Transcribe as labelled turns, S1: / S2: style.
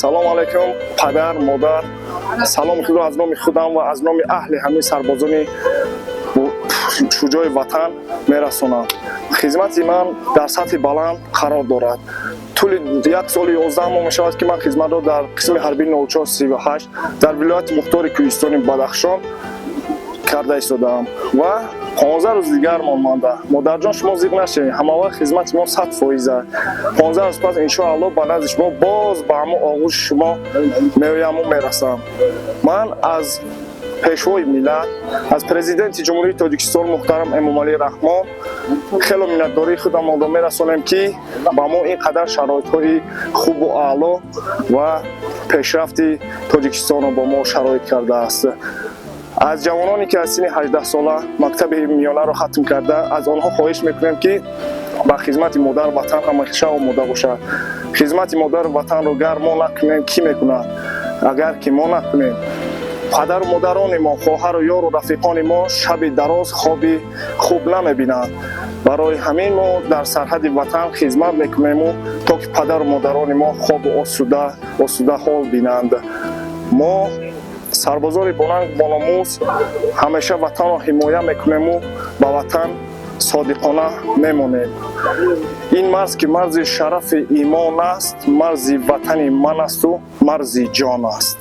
S1: салом алейкум падар модар, саломи худро аз номи худам ва аз номи аҳли ҳамаи сарбозони шуҷои ватан мерасонам. Хизмати ман дар сатҳи баланд қарор дорад. тӯли 1 соли 11 моҳ мешавад ки ман хизматро дар қисми ҳарбии 0438 дар вилояти мухтори Кӯҳистони Бадахшон карда истодаам ва 15 рӯз дигармон монда. Модарҷон, шумо зиқ нашавед, ҳама вақт хизмати мо 100%. 15 рӯз пас иншоалло ба назди шумо боз ба ҳамон оғӯзи шумо меоям ва мерасам. Ман аз пешвои миллат, аз президенти ҷумҳурии Тоҷикистон муҳтарам Эмомалӣ Раҳмон хело миннатдории худам одам мерасонем ки ба мо ин қадар шароитҳои хубу аъло ва пешрафти Тоҷикистонро бо мо шароит кардааст. аз ҷавононе ки аз синни 18 сола мактаби миёнаро хатм карда, аз онҳо хоҳиш мекунем ки ба хизмати модар ватан ҳамеша омода бошад. хизмати модар ватанро гар мо накунем, ки мекунад? агар ки мо накунем, падару модарони мо, хоҳару ёру рафиқони мо шаби дароз хоби хуб намебинанд. барои ҳамин мо дар сарҳади ватан хизмат мекунему то ки падару модарони мо хобу осуда ҳол бинанд. мо сарбозори бонанг бономӯз ҳамеша ватанро ҳимоя мекунему ба ватан содиқона мемонем. ин марз ки марзи шарафи имон аст, марзи ватани ман асту марзи ҷон аст.